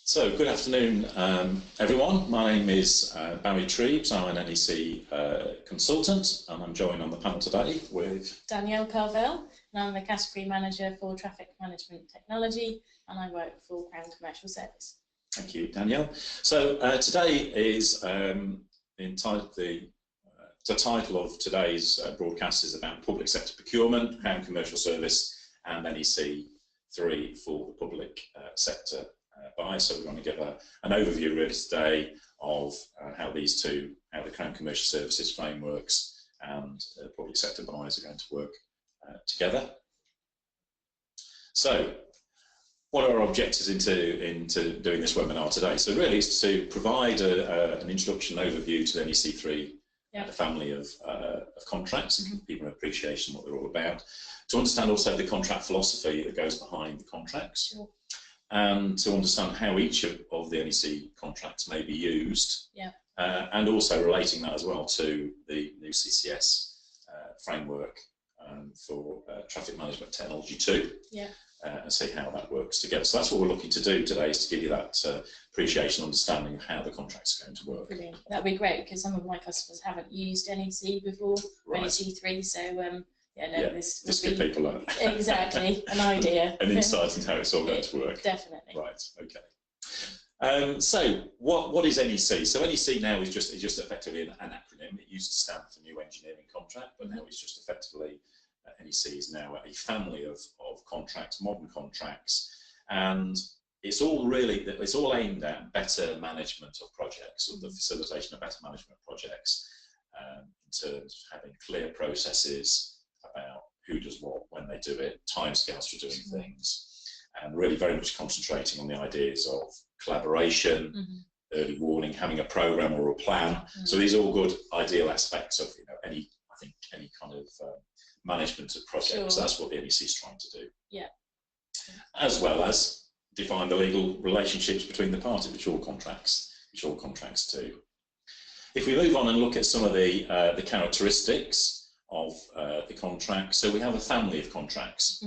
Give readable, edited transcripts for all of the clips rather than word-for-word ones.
So, good afternoon, everyone. My name is Barry Treves. I'm an NEC consultant, and I'm joined on the panel today with Danielle Carvel, and I'm the Category Manager for Traffic Management Technology, and I work for Crown Commercial Service. Thank you, Danielle. So, today is entitled the title of today's broadcast is about public sector procurement, Crown Commercial Service, and NEC3 for the public sector buy. So we're going to give an overview really today of how these two, how the Crown Commercial Services frameworks and public sector buys are going to work together. So what are our objectives into doing this webinar today? So really is to provide an introduction overview to the NEC3 the family of contracts and give people an appreciation of what they're all about. To understand also the contract philosophy that goes behind the contracts. Sure. And to understand how each of the NEC contracts may be used, and also relating that as well to the new CCS framework for traffic management technology 2, and see how that works together. So that's what we're looking to do today, is to give you that appreciation, understanding of how the contract's going to work. Brilliant. That'd be great, because some of my customers haven't used NEC before, or NEC3, so this give people exactly an idea, an insight into how it's all going to work. Definitely. Right. Okay. So what is NEC? So NEC now is just effectively an acronym. It used to stand for New Engineering Contract, but now it's just effectively NEC is now a family of contracts, modern contracts, and it's all aimed at better management of projects, or the facilitation of better management of projects, in terms of having clear processes about who does what, when they do it, timescales for doing things, and really very much concentrating on the ideas of collaboration, early warning, having a program or a plan. So these are all good ideal aspects of any kind of management of projects. Sure. That's what the NEC is trying to do. Yeah. As well as define the legal relationships between the parties, which all contracts do. If we move on and look at some of the characteristics of the contract, so we have a family of contracts,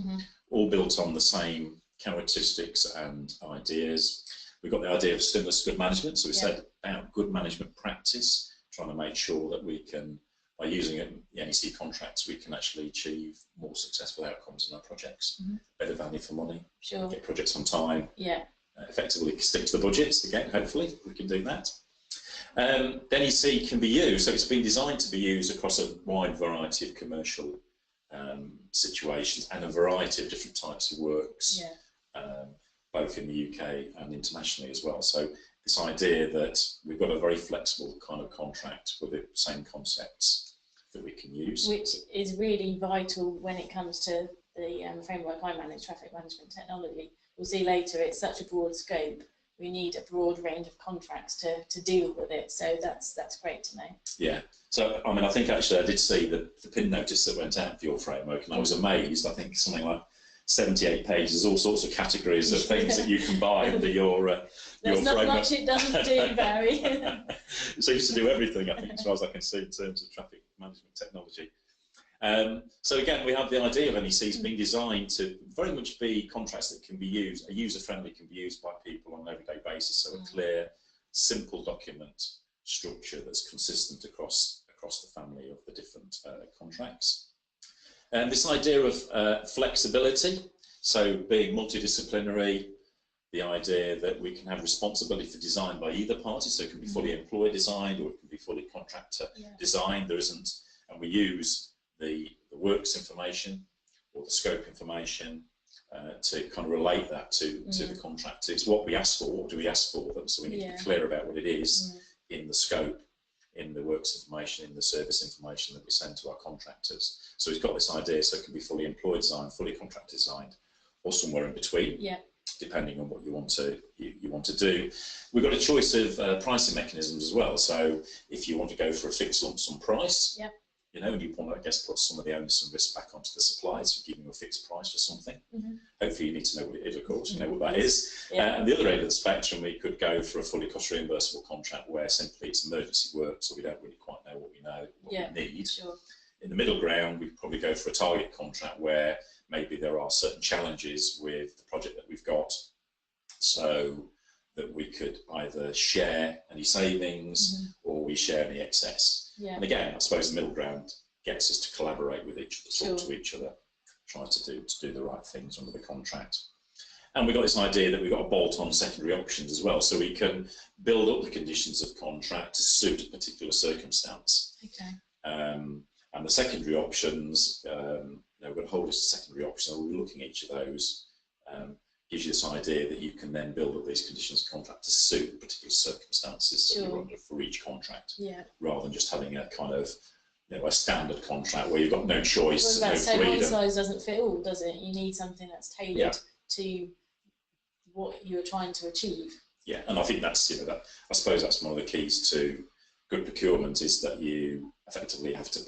all built on the same characteristics and ideas. We've got the idea of stimulus to good management, so we said about good management practice, trying to make sure that we can, by using the NEC contracts, we can actually achieve more successful outcomes in our projects, better value for money, get projects on time, effectively stick to the budgets again, hopefully we can do that. NEC can be used, so it's been designed to be used across a wide variety of commercial situations and a variety of different types of works, both in the UK and internationally as well. So this idea that we've got a very flexible kind of contract with the same concepts that we can use. Which is really vital when it comes to the framework I manage, traffic management technology. We'll see later, it's such a broad scope. We need a broad range of contracts to deal with it, so that's great to know. Yeah, so I mean, I think actually I did see the pin notice that went out for your framework, and I was amazed. I think something like 78 pages, all sorts of categories of things that you can buy under your There's not framework. Much it doesn't do, Barry. It seems to do everything, I think, as far as I can see in terms of traffic management technology. So again, we have the idea of NECs being designed to very much be contracts that can be used, user-friendly, can be used by people on an everyday basis. So a clear, simple document structure that's consistent across the family of the different contracts. And this idea of flexibility, so being multidisciplinary, the idea that we can have responsibility for design by either party, so it can be fully employer designed or it can be fully contractor designed. There isn't, and we use the works information or the scope information to kind of relate that to the contract. It's what we ask for, what do we ask for them, so we need to be clear about what it is in the scope, in the works information, in the service information that we send to our contractors. So we've got this idea, so it can be fully employed designed, fully contract designed, or somewhere in between, depending on what you want to do. We've got a choice of pricing mechanisms as well, so if you want to go for a fixed lump sum price, and you want to, I guess, put some of the onus and risk back onto the suppliers for giving you a fixed price for something. Hopefully you need to know what it is, of course, you know what that is. And the other end of the spectrum, we could go for a fully cost reimbursable contract where simply it's emergency work, so we don't really quite know what we need. In the middle ground, we'd probably go for a target contract where maybe there are certain challenges with the project that we've got, so that either share any savings or we share any excess. Yeah. And again, I suppose the middle ground gets us to collaborate with each other, talk to each other, try to do the right things under the contract. And we've got this idea that we've got to bolt on secondary options as well, so we can build up the conditions of contract to suit a particular circumstance. Okay. And the secondary options, we're going to hold this secondary option, and we're looking at each of those. Gives you this idea that you can then build up these conditions of contract to suit particular circumstances that you're under for each contract, rather than just having a kind of a standard contract where you've got no choice, no freedom. One size doesn't fit all, does it? You need something that's tailored to what you're trying to achieve. Yeah, and I think that's I suppose that's one of the keys to good procurement, is that you effectively have to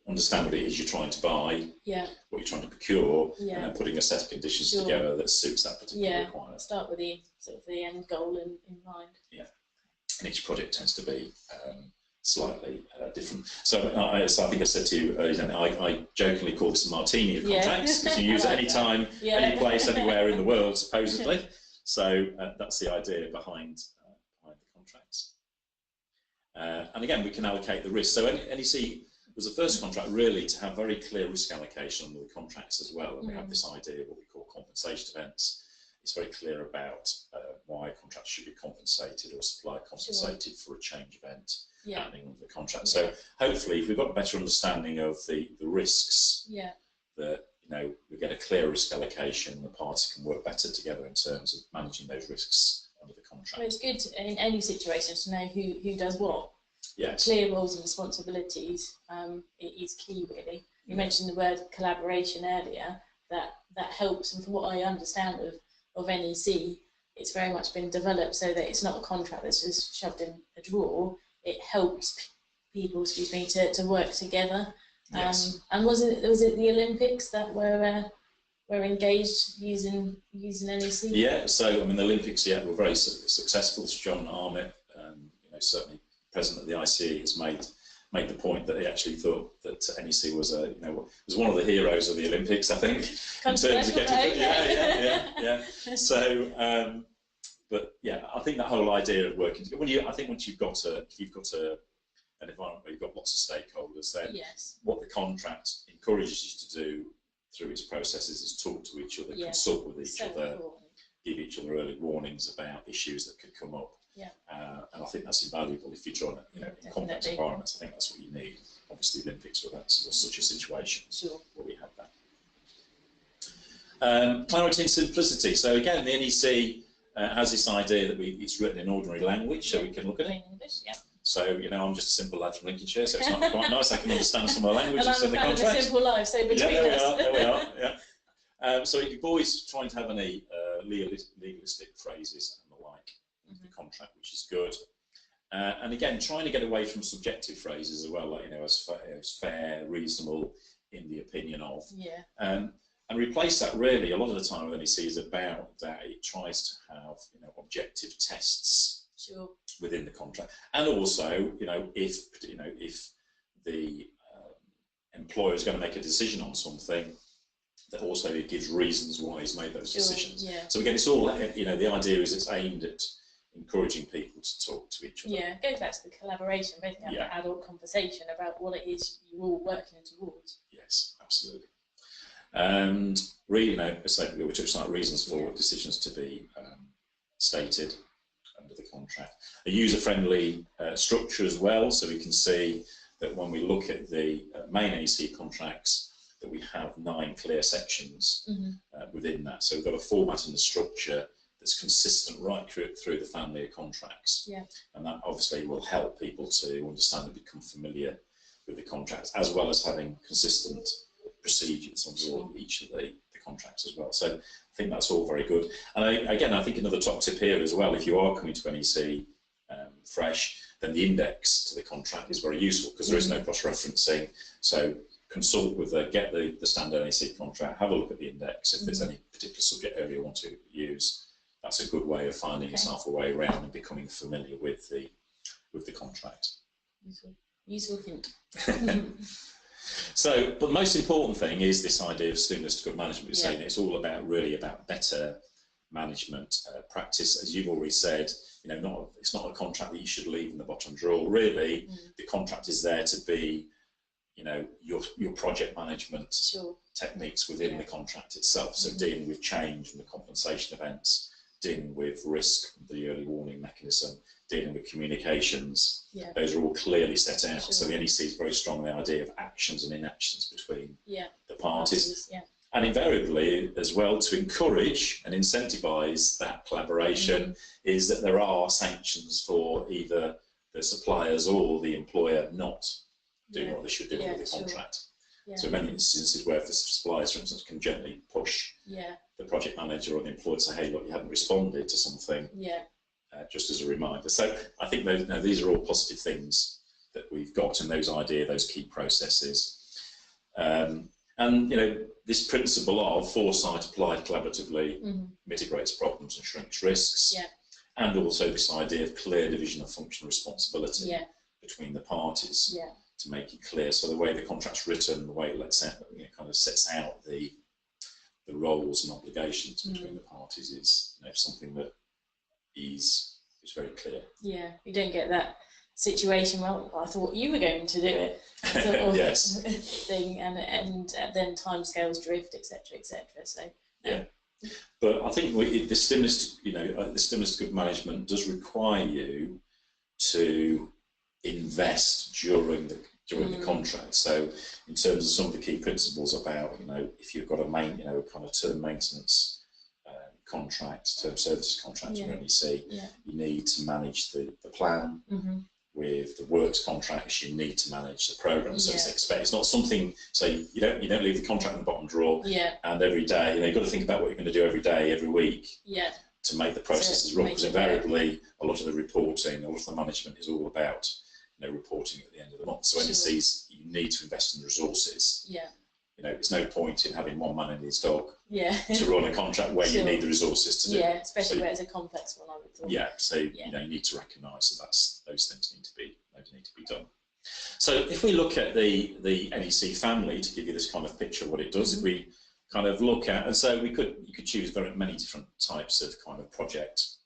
understand what it is you're trying to buy, what you're trying to procure, and then putting a set of conditions together that suits that particular requirement. Start with the the end goal in mind. Yeah, and each project tends to be slightly different. So I think I said to you earlier, I jokingly call this a martini of contracts, because you use it any time, any place, anywhere in the world, supposedly. So that's the idea behind the contracts. And again, we can allocate the risk. So NEC was the first contract really to have very clear risk allocation under the contracts as well, and we have this idea of what we call compensation events. It's very clear about why contracts should be compensated or supplier compensated for a change event happening under the contract. So hopefully, if we've got a better understanding of the risks, that we get a clear risk allocation, and the parties can work better together in terms of managing those risks under the contract. Well, it's good in any situation to know who does what. Yes. Clear roles and responsibilities is key, really. You mentioned the word collaboration earlier. That helps, and from what I understand of NEC, it's very much been developed so that it's not a contract that's just shoved in a drawer. It helps people, to work together. Yes. And was it the Olympics that were engaged using NEC? Yeah. So I mean, the Olympics, were very successful. John Armitt, certainly president of the ICE, has made the point that he actually thought that NEC was was one of the heroes of the Olympics, I think, in terms of getting So, but I think that whole idea of working together. I think once you've got an environment where you've got lots of stakeholders, then what the contract encourages you to do through its processes is talk to each other, consult with each other, give each other early warnings about issues that could come up. And I think that's invaluable if you're trying to, in complex environments. I think that's what you need. Obviously, the Olympics were such a situation where we had that. Clarity and simplicity. So again, the NEC has this idea that it's written in ordinary language, so we can look at it. So I'm just a simple lad from Lincolnshire, so it's not quite nice. I can understand some of the languages in the contract. A simple life, so between us. There we are. So you're always trying to have any legalistic phrases and the like in the contract, which is good. And again, trying to get away from subjective phrases as well, like as fair, reasonable, in the opinion of. And replace that really, a lot of the time with NEC is about that it tries to have objective tests within the contract, and also if the employer is going to make a decision on something, that also it gives reasons why he's made those decisions. So again, it's all the idea is it's aimed at encouraging people to talk to each other. It goes back to the collaboration, basically have an adult conversation about what it is you're all working towards. Yes, absolutely. And really, we touched on reasons for decisions to be stated under the contract. A user-friendly structure as well, so we can see that when we look at the main NEC contracts, that we have 9 clear sections within that. So we've got a format and a structure that's consistent right through the family of contracts. And that obviously will help people to understand and become familiar with the contracts, as well as having consistent procedures on each of the contracts as well. So I think that's all very good. And again, I think another top tip here as well, if you are coming to NEC fresh, then the index to the contract is very useful, because there is no cross-referencing. So consult with get the standard NEC contract, have a look at the index. If there's any particular subject area you want to use, that's a good way of finding yourself a way around and becoming familiar with the contract. Useful hint. So, but the most important thing is this idea of stimulus to good management. We're saying it's all about better management practice. As you've already said, you know, it's not a contract that you should leave in the bottom drawer. Really, the contract is there to be, you know, your project management techniques within the contract itself. So dealing with change and the compensation events, dealing with risk, the early warning mechanism, dealing with communications. Those are all clearly set out. So the NEC is very strong on the idea of actions and inactions between the parties. And invariably, as well, to encourage and incentivise that collaboration, is that there are sanctions for either the suppliers or the employer not doing what they should do with the contract. So in many instances where the suppliers, for instance, can gently push the project manager or the employer to say, hey, look, you haven't responded to something, just as a reminder. So I think those, these are all positive things that we've got in those those key processes. And, you know, this principle of foresight applied collaboratively mitigates problems and shrinks risks. And also this idea of clear division of functional responsibility between the parties to make it clear. So the way the contract's written, the way it lets out, you know, kind of sets out the roles and obligations between the parties is, you know, something that is very clear. You don't get that situation, well, I thought you were going to do it, sort of thing, and then timescales drift, etc., etc. So but I think the stimulus, you know, the stimulus to good management does require you to invest during the contract. So in terms of some of the key principles about, you know, if you've got a kind of term maintenance contract, term services contract or NEC, you need to manage the plan. With the works contracts, you need to manage the program. So it's not something. So you don't leave the contract in the bottom drawer. And every day, you know, you've got to think about what you're going to do every day, every week. To make the processes run, because invariably a lot of the reporting, a lot of the management is all about, you know, reporting at the end of the month. So NECs, you need to invest in the resources. You know, there's no point in having one man and his dog to run a contract where you need the resources to do. Especially where it's a complex one, I would thought. So you know, you need to recognise that those things need to be done. So if we look at the NEC family, to give you this kind of picture of what it does, if we kind of look at, and so you could choose very many different types of kind of project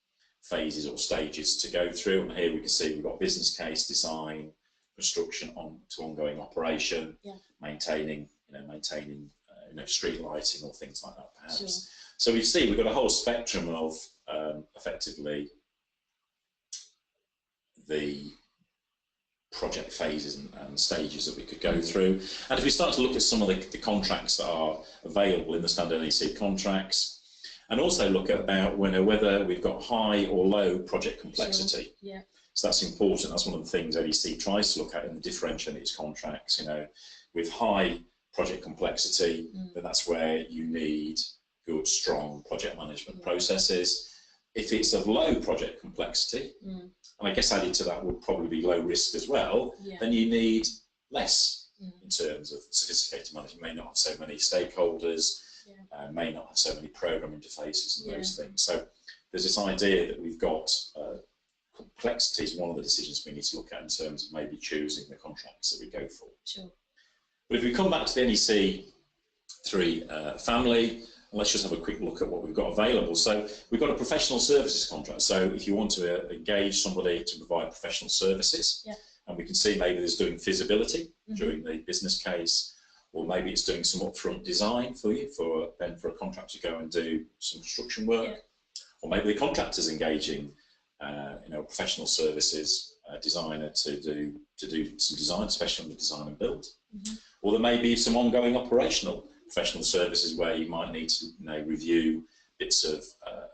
phases or stages to go through. And here we can see we've got business case, design, construction on to ongoing operation, maintaining street lighting or things like that, perhaps. So we see we've got a whole spectrum of effectively the project phases and stages that we could go through. And if we start to look at some of the contracts that are available in the standard NEC contracts, and also look at about whether we've got high or low project complexity. So that's important. That's one of the things NEC tries to look at in the differentiating its contracts. You know, with high project complexity, then that's where you need good, strong project management processes. If it's of low project complexity, and I guess added to that would probably be low risk as well, then you need less in terms of sophisticated management. You may not have so many stakeholders, may not have so many program interfaces and those things. So there's this idea that we've got complexity is one of the decisions we need to look at in terms of maybe choosing the contracts that we go for. But if we come back to the NEC3 family, let's just have a quick look at what we've got available. So we've got a professional services contract. So if you want to engage somebody to provide professional services, and we can see maybe there's doing feasibility during the business case, or maybe it's doing some upfront design for you for a contractor to go and do some construction work, or maybe the contractor's engaging professional services designer to do some design, especially on the design and build. Or there may be some ongoing operational professional services where you might need to review bits of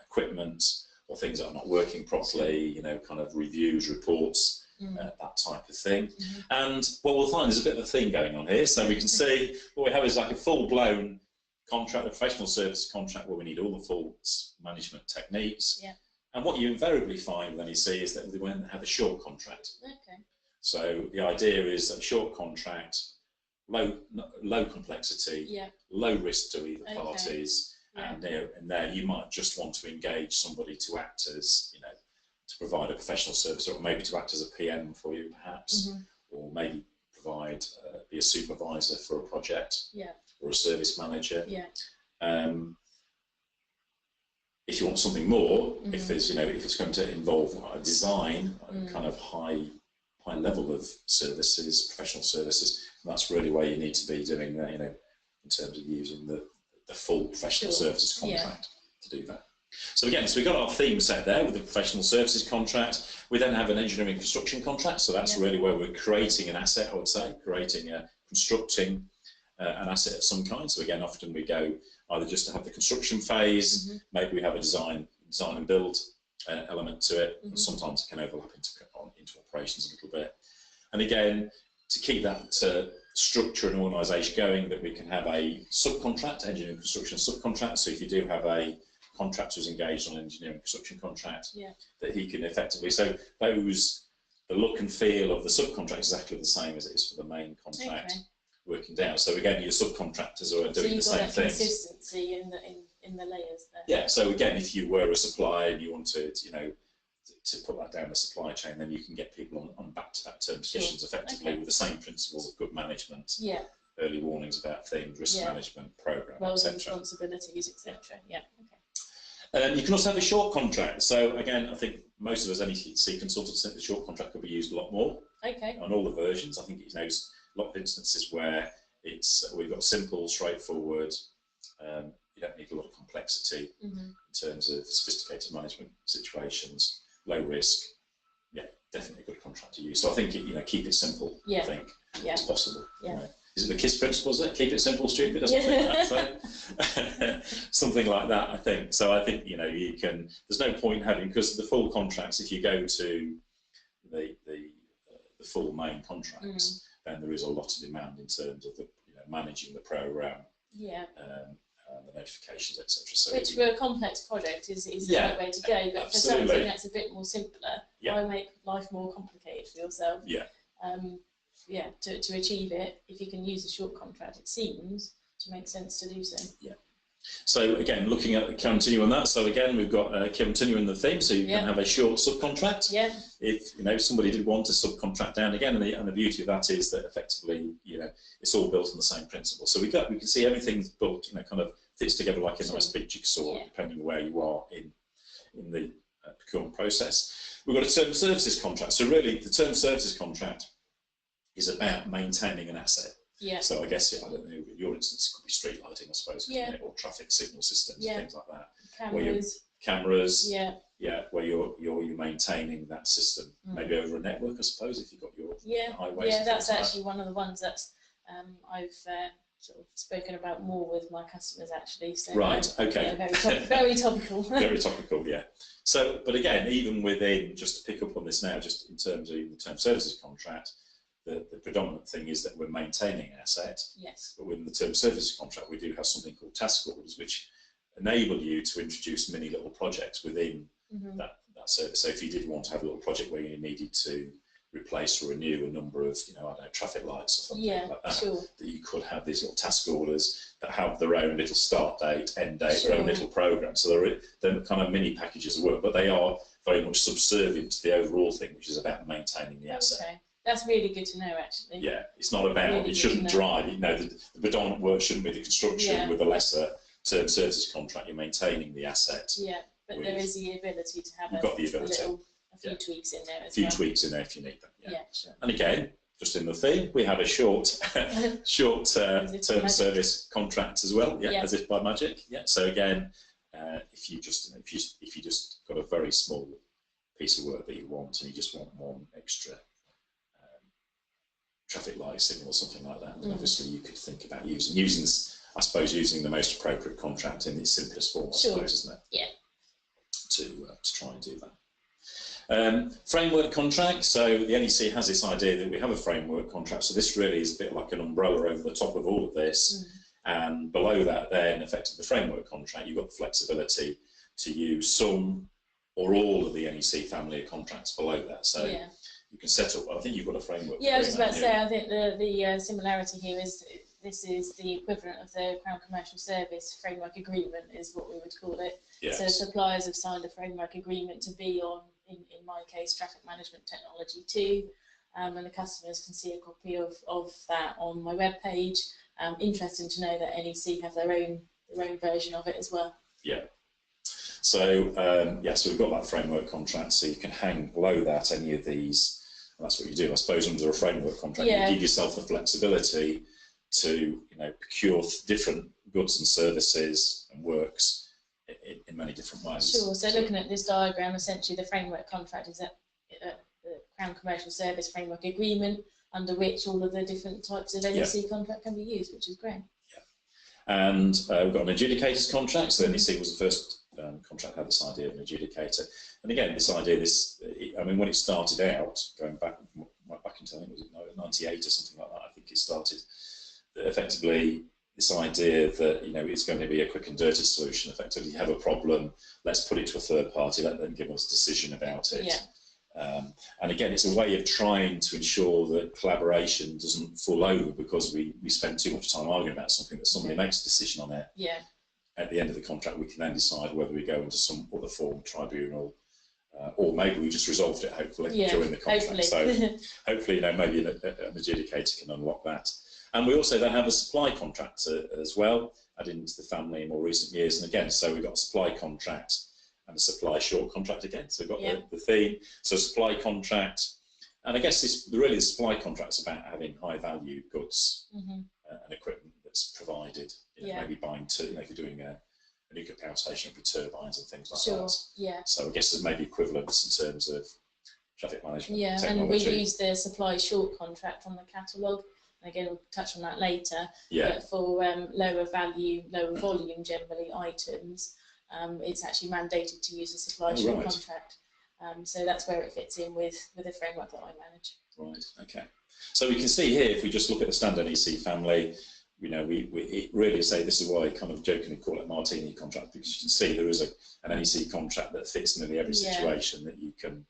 equipment or things that are not working properly, kind of reviews, reports, that type of thing. And what we'll find is a bit of a theme going on here. So we can see what we have is like a full-blown contract, a professional service contract where we need all the full management techniques. And what you invariably find when you see is that they won't have a short contract. So the idea is that a short contract, low complexity, low risk to either parties, and there you might just want to engage somebody to act as, to provide a professional service, or maybe to act as a PM for you, perhaps, or maybe provide be a supervisor for a project, or a service manager. if you want something more, if there's, if it's going to involve a design, kind of high level of services, professional services, that's really where you need to be doing that, in terms of using the full professional services contract to do that. So again, we've got our theme set there with the professional services contract. We then have an engineering construction contract, so that's really where we're creating an asset, I would say, constructing an asset of some kind. So again, often we go either just to have the construction phase, maybe we have a design and build element to it, and sometimes it can overlap into operations a little bit. And again, to keep that structure and organisation going, that we can have a subcontract, engineering construction subcontract. So if you do have a contractor who's engaged on an engineering construction contract, that he can effectively, so the look and feel of the subcontract is exactly the same as it is for the main contract working down. So again, your subcontractors are doing the same thing. Consistency in the layers there. Yeah. So again, if you were a supplier and you wanted, to put that down the supply chain, then you can get people on back-to-back term conditions effectively with the same principles of good management, early warnings about things, risk management, program, roles and etc. responsibilities, etc. You can also have a short contract. So again, I think most of us NEC consultants think the short contract could be used a lot more. On all the versions, I think a lot of instances where we've got simple, straightforward. You don't need a lot of complexity in terms of sophisticated management situations, low risk. Yeah, definitely a good contract to use. So I think keep it simple. I think it's possible. Is it the KISS principle? Is it keep it simple, stupid? Something like that. I think so. I think you can. There's no point having, because the full contracts. If you go to the full main contracts, then there is a lot of demand in terms of the managing the program. The notifications, etc. So which for a complex project is the right way to go, but for something that's a bit more simpler, why make life more complicated for yourself? To achieve it, if you can use a short contract, it seems to make sense to do so. So again, looking at continue on that. So again, we've got continuing the theme. So you can have a short subcontract. If somebody did want to subcontract down again, and the beauty of that is that effectively, it's all built on the same principle. So we can see everything's built, kind of fits together like a nice big jigsaw, depending on where you are in the procurement process. We've got a term services contract. So really, the term services contract is about maintaining an asset. So I guess I don't know. In your instance, it could be street lighting, I suppose, or traffic signal systems, things like that. Cameras. Where you're maintaining that system, maybe over a network, I suppose, if you've got your highways. That's actually one of the ones that I've sort of spoken about more with my customers actually. So, very topical. Very topical, So, but again, even within, just to pick up on this now, just in terms of the term services contract. The predominant thing is that we're maintaining an asset, but within the term services contract we do have something called task orders, which enable you to introduce many little projects within that service. So if you did want to have a little project where you needed to replace or renew a number of, traffic lights or something like that, that you could have these little task orders that have their own little start date, end date, their own little program. So they're kind of mini packages of work, but they are very much subservient to the overall thing, which is about maintaining the asset. That's really good to know, actually. It's not about, it shouldn't drive, the predominant work shouldn't be the construction with a lesser term services contract, you're maintaining the asset. But there is the ability to have a few tweaks in there as well. Tweaks in there if you need them. Sure. And again, just in the theme, we have a short term service contract as well, as if by magic. So again, if you just got a very small piece of work that you want, and you just want one extra traffic light signal or something like that, then obviously you could think about using the most appropriate contract in its simplest form, I suppose, isn't it? To try and do that. Framework contract. So the NEC has this idea that we have a framework contract. So this really is a bit like an umbrella over the top of all of this, and below that, then effectively the framework contract, you've got the flexibility to use some or all of the NEC family of contracts below that. So you can set up. I think you've got a framework. I was just about to say. I think the similarity here is this is the equivalent of the Crown Commercial Service framework agreement, is what we would call it. So suppliers have signed a framework agreement to be on, in my case, traffic management technology too, and the customers can see a copy of that on my webpage. Interesting to know that NEC have their own version of it as well. So yeah, so we've got that framework contract, so you can hang below that any of these, and that's what you do, I suppose, under a framework contract. You give yourself the flexibility to procure different goods and services and works in many different ways. Sure. So looking at this diagram, essentially the framework contract is the Crown Commercial Service Framework Agreement, under which all of the different types of NEC contract can be used, which is great. Yeah. And we've got an adjudicators contract. So NEC was the first contract that had this idea of an adjudicator. And again, this idea, I mean, when it started out, going back into, I think it was 98 or something like that, I think it started, effectively this idea that it's going to be a quick and dirty solution. Effectively, you have a problem, let's put it to a third party, let them give us a decision about it. And again, it's a way of trying to ensure that collaboration doesn't fall over because we spend too much time arguing about something, that somebody makes a decision on it. At the end of the contract, we can then decide whether we go into some other form, tribunal, or maybe we just resolved it, hopefully, during the contract. Hopefully. So hopefully, maybe an adjudicator can unlock that. And we also then have a supply contract as well, added into the family in more recent years. And again, so we've got a supply contract and a supply short contract again. So we've got the theme. So supply contract, and I guess really the supply contract's about having high value goods and equipment that's provided. Maybe buying if you're doing a nuclear power station for turbines and things like that. So I guess there's maybe equivalents in terms of traffic management technology. And we use the supply short contract from the catalogue. Again, we'll touch on that later. But for lower value, lower volume, generally items, it's actually mandated to use a supply short contract. So that's where it fits in with the framework that I manage. Right. Okay. So we can see here, if we just look at the standard NEC family, it really say this is why I kind of jokingly call it Martini contract, because you can see there is an NEC contract that fits in nearly every situation that you can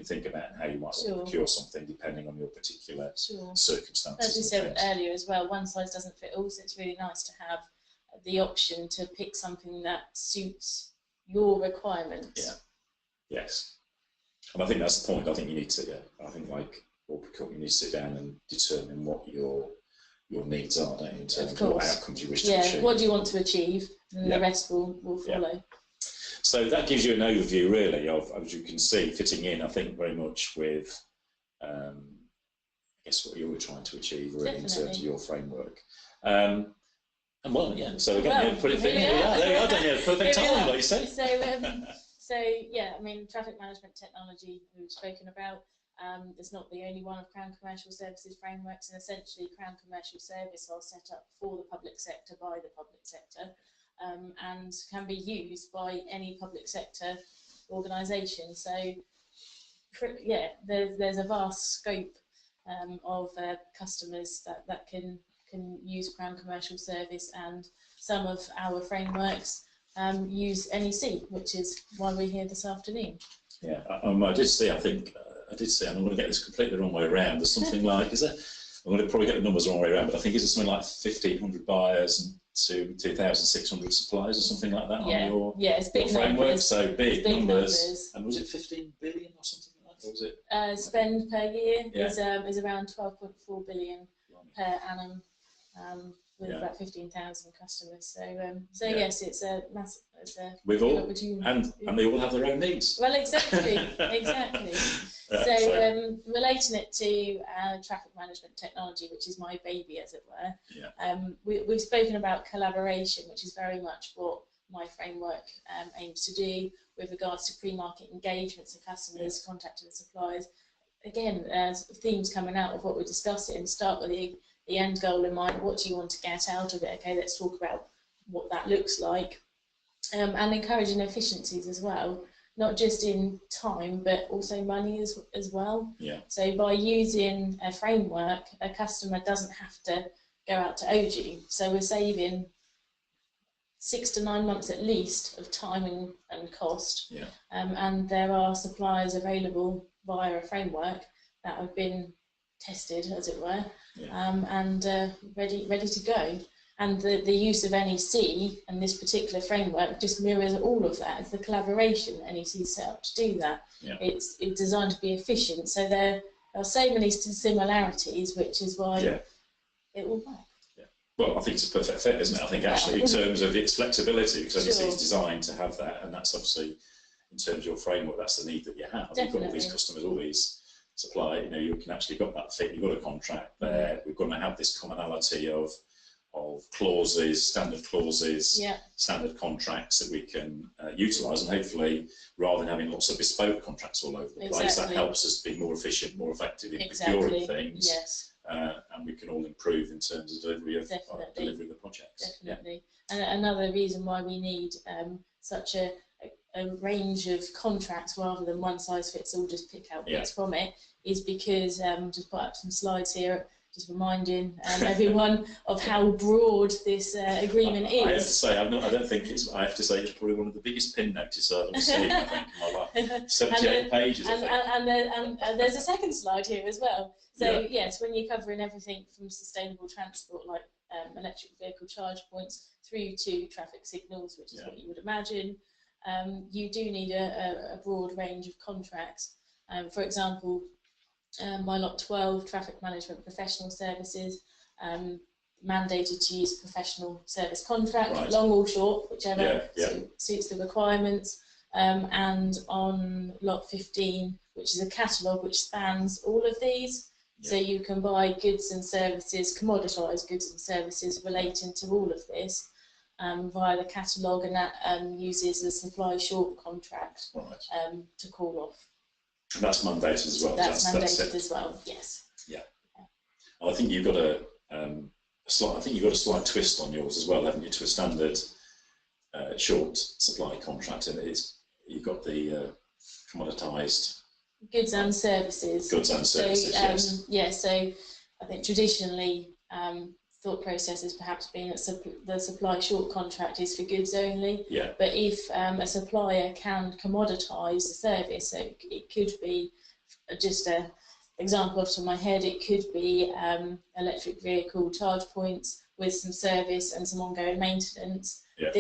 think about and how you might want to procure something depending on your particular circumstances. As you said earlier as well, one size doesn't fit all, so it's really nice to have the option to pick something that suits your requirements. Yes. And I think that's the point. I think you need to, I think like all procurement, you need to sit down and determine what your needs are, don't you, in terms of what outcomes you wish to achieve. What do you want to achieve, and the rest will follow. So that gives you an overview, really, of, as you can see, fitting in, I think, very much with, I guess, what you were trying to achieve, really, in terms of your framework. And well, so again, put it there you are, Danielle, perfect time, like you say. So yeah, I mean, traffic management technology we've spoken about. It's not the only one of Crown Commercial Services frameworks, and essentially Crown Commercial Service are set up for the public sector by the public sector. And can be used by any public sector organisation. So, yeah, there's a vast scope of customers that can use Crown Commercial Service, and some of our frameworks use NEC, which is why we're here this afternoon. Yeah, I did see, and I'm going to get this completely the wrong way around. There's something like, I'm going to probably get the numbers the wrong way around, but I think it's something like 1,500 buyers and 2,600 suppliers or something like that on your it's big framework. Numbers. So big numbers. And was it 15 billion or something like that? Or was it? Spend per year is around 12.4 billion per annum, with about 15,000 customers. So yes, it's a massive. With all, and they all have their own needs. Well, exactly. So relating it to traffic management technology, which is my baby, as it were. We've spoken about collaboration, which is very much what my framework aims to do with regards to pre-market engagements of customers, contacting the suppliers. Again, themes coming out of what we're discussing. Start with the end goal in mind. What do you want to get out of it? Okay, let's talk about what that looks like. And encouraging efficiencies as well, not just in time, but also money as well. So by using a framework, a customer doesn't have to go out to OG. So we're saving 6 to 9 months at least of time and cost. And there are suppliers available via a framework that have been tested, as it were, and ready to go. And the use of NEC and this particular framework just mirrors all of that. It's the collaboration NEC set up to do that. It's designed to be efficient. So there are so many similarities, which is why it will work. Well, I think it's a perfect fit, isn't it? I think actually in terms of its flexibility, because NEC is designed to have that, and that's obviously in terms of your framework, that's the need that you have. You've got all these customers, all these supply, you can actually got that fit, you've got a contract there, we're going to have this commonality of clauses, standard clauses, standard contracts that we can utilise, and hopefully, rather than having lots of bespoke contracts all over the place, that helps us be more efficient, more effective in procuring things. Yes. And we can all improve in terms of delivery of the projects. Definitely. And another reason why we need such a range of contracts rather than one size fits all, just pick out bits from it, is because just put up some slides here, just reminding everyone of how broad this agreement is. I have to say, I don't think it's. I have to say, it's probably one of the biggest pin notices I've ever seen. I think in my life, 78 pages. And there's a second slide here as well. So yes, when you're covering everything from sustainable transport, like electric vehicle charge points, through to traffic signals, which is what you would imagine, you do need a broad range of contracts. For example, my lot 12, traffic management professional services, mandated to use professional service contract, long or short, whichever suits the requirements. And on lot 15, which is a catalogue which spans all of these. So you can buy goods and services, commoditised goods and services relating to all of this via the catalogue, and that uses the supply short contract to call off. And that's mandated as well. That's mandated as well. Yes. Yeah. I think you've got a slight twist on yours as well, haven't you, to a standard short supply contract, and you've got the commoditised goods and services. Goods and services. Yes. So I think traditionally thought process has perhaps been that the supply short contract is for goods only. Yeah. But if a supplier can commoditise the service, so it could be just an example off the top of my head. It could be electric vehicle charge points with some service and some ongoing maintenance. Yeah.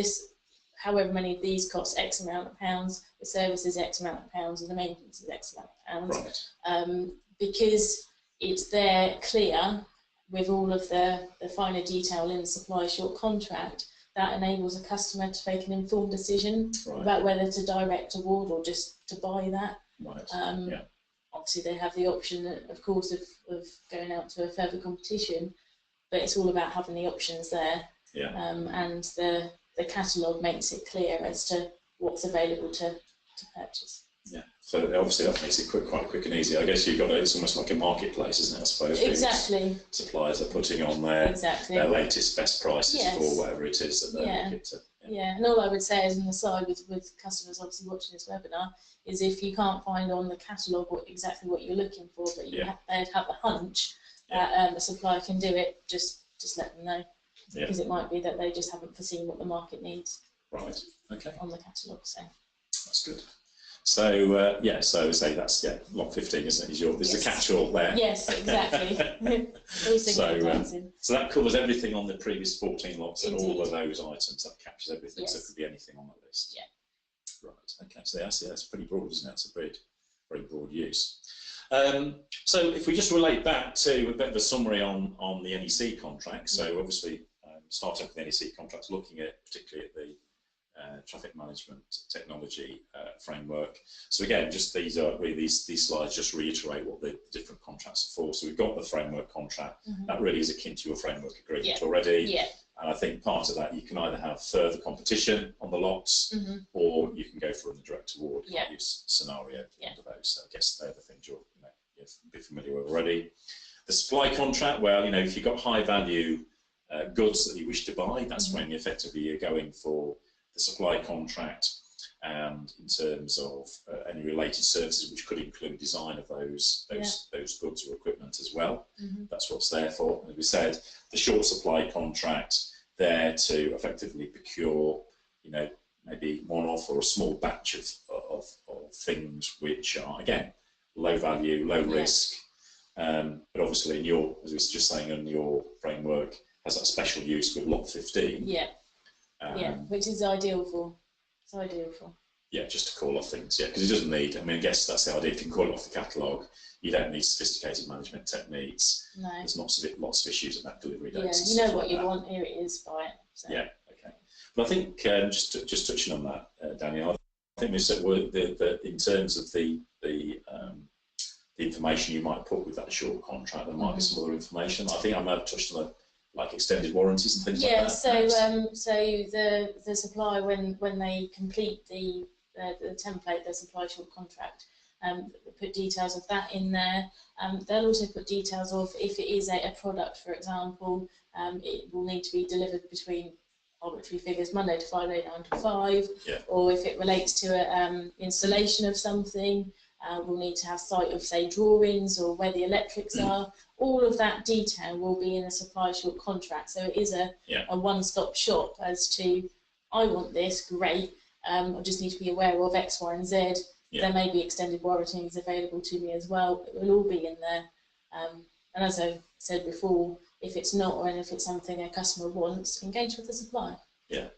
However many of these cost X amount of pounds, the service is X amount of pounds, and the maintenance is X amount of pounds. Right. Because it's there clear with all of the finer detail in the supply short contract, that enables a customer to make an informed decision about whether to direct award or just to buy that. Right. Obviously, they have the option, of course, of going out to a further competition, but it's all about having the options there. Yeah. And the catalogue makes it clear as to what's available to purchase. Yeah. So obviously that makes it quite quick and easy. I guess it's almost like a marketplace, isn't it? I suppose. Exactly. Suppliers are putting on their latest best prices for whatever it is that they're looking to. Yeah, and all I would say is on the side with customers obviously watching this webinar is if you can't find on the catalogue exactly what you're looking for, but they'd have a hunch that a supplier can do it, just let them know. Because it might be that they just haven't foreseen what the market needs. Right. Okay. On the catalogue, so that's good. So so say that's lot 15, isn't it? There's a catch-all there. Yes, exactly. So that covers everything on the previous 14 lots. Indeed. And all of those items. That captures everything. So it could be anything on the list. Yeah. Right. Okay. So that's pretty broad, isn't it? It's a very broad use. So if we just relate back to a bit of a summary on the NEC contracts, so obviously start up with the NEC contracts, looking at particularly at the traffic management technology framework. So again, just these slides just reiterate what the different contracts are for. So we've got the framework contract. That really is akin to your framework agreement already. Yeah. And I think part of that, you can either have further competition on the lots, or you can go for a direct award use scenario under those. So I guess they're the things you'll be familiar with already. The supply contract, well, if you've got high value goods that you wish to buy, that's when effectively you're going for the supply contract, and in terms of any related services, which could include design of those goods or equipment as well. That's what's there for. And as we said, the short supply contract there to effectively procure, maybe one-off or a small batch of things which are again low value, low risk, but obviously in your, as we were just saying, in your framework has that special use with lot 15. Yeah. Which is ideal for. It's ideal for. Yeah, just to call off things, yeah, because it doesn't need, I mean, I guess that's the idea, if you can call it off the catalogue, you don't need sophisticated management techniques. No. There's lots of issues about delivery dates. Yeah, you know what you want, here it is, buy it. So. Yeah, okay. But I think, just touching on that, Danielle, I think we said that in terms of the information you might put with that short contract, there might be some other information. I think I might have touched on like extended warranties and things like that. Yeah, so the supplier, when they complete the template, the supply short contract, put details of that in there. They'll also put details of if it is a product, for example, it will need to be delivered between arbitrary figures, Monday to Friday, 9 to 5, yeah. Or if it relates to an installation of something, we'll need to have sight of, say, drawings or where the electrics are. All of that detail will be in a supply short contract. So it is a one-stop shop as to, I want this, great, I just need to be aware of X, Y, and Z. Yeah. There may be extended warranties available to me as well. It will all be in there. And as I said before, if it's not, or if it's something a customer wants, engage with the supplier. Yeah.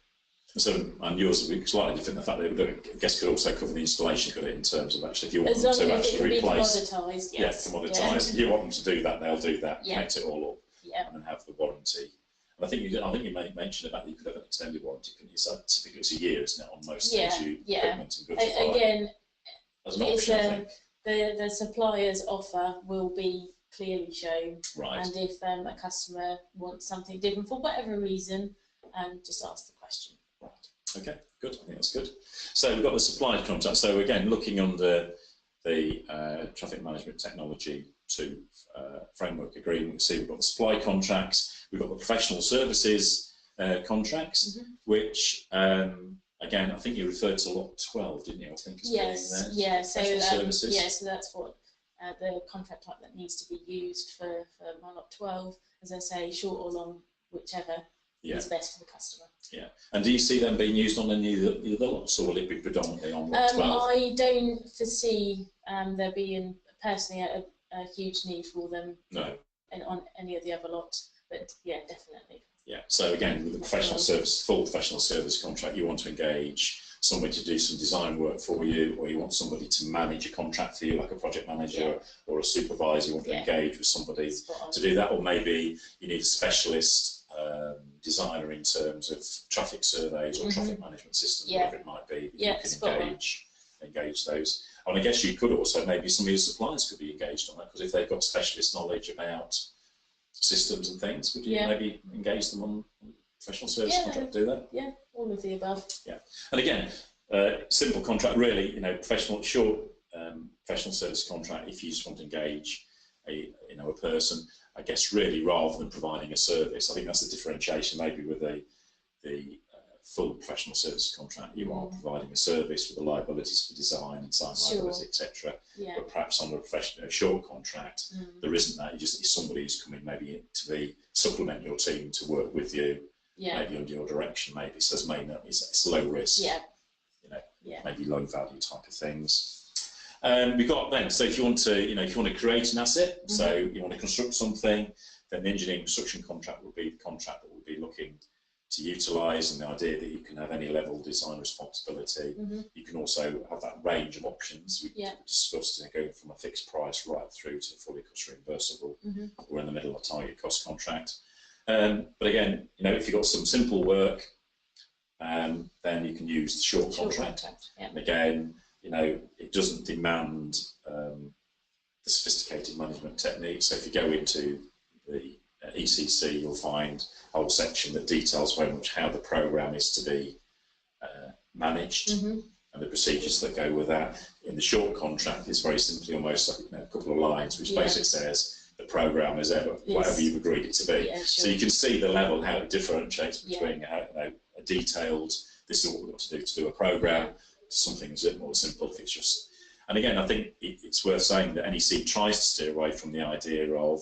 So, and yours would be slightly different. The fact that it, I guess, could also cover the installation, could it, in terms of actually, if you want them to actually replace, commoditised, yes. Commoditised. If you want them to do that, they'll do that. Connect it all up, and then have the warranty. And I think you may mention about that you could have an extended warranty, couldn't you? So typically it's a year, isn't it, on most things, equipment and goods. Again, as an option, I think. The supplier's offer will be clearly shown, right. And if a customer wants something different for whatever reason, just ask the question. Right. Okay, good. I think that's good. So we've got the supplied contract. So again, looking under the Traffic Management Technology 2 framework agreement, we see we've got the supply contracts, we've got the professional services contracts, which again, I think you referred to lot 12, didn't you? I think as yes, being there. So that's what the contract type that needs to be used for my lot 12. As I say, short or long, whichever is best for the customer. Yeah. And do you see them being used on any of the other lots, or will it be predominantly on lot 12? I don't foresee there being personally a huge need for them. No. On any of the other lots, but yeah, definitely. Yeah. So again, with the professional service, full professional service contract, you want to engage somebody to do some design work for you, or you want somebody to manage a contract for you, like a project manager or a supervisor. You want to engage with somebody to do that, or maybe you need a specialist designer in terms of traffic surveys or traffic management systems, whatever it might be. You can engage those. And I guess you could also, maybe some of your suppliers could be engaged on that, because if they've got specialist knowledge about systems and things, would you maybe engage them on professional service contract to do that? Yeah, all of the above. Yeah, and again, simple contract really, professional service contract. If you just want to engage a person, I guess really rather than providing a service, I think that's the differentiation maybe with the full professional service contract. You are providing a service with the liabilities for design and sign liability, etc. But perhaps on a professional short contract, there isn't that. You just need somebody who's coming maybe to supplement your team, to work with you, maybe under your direction, maybe. So it's low risk, maybe low value type of things. We've got then, so if you want to create an asset, so you want to construct something, then the engineering construction contract would be the contract that would be looking to utilise, and the idea that you can have any level design responsibility. You can also have that range of options we discussed, going from a fixed price right through to fully cost reimbursable. We're in the middle of a target cost contract. But again, if you've got some simple work, then you can use the short contract. And again, it doesn't demand the sophisticated management techniques. So if you go into the ECC, you'll find a whole section that details very much how the program is to be managed and the procedures that go with that. In the short contract, it's very simply almost like a couple of lines, which basically says the program is whatever you've agreed it to be. So you can see the level, how it differentiates between a detailed, this is what we've got to do a program, to something that's a bit more simple. If it's just, and again, I think it's worth saying that NEC tries to steer away from the idea of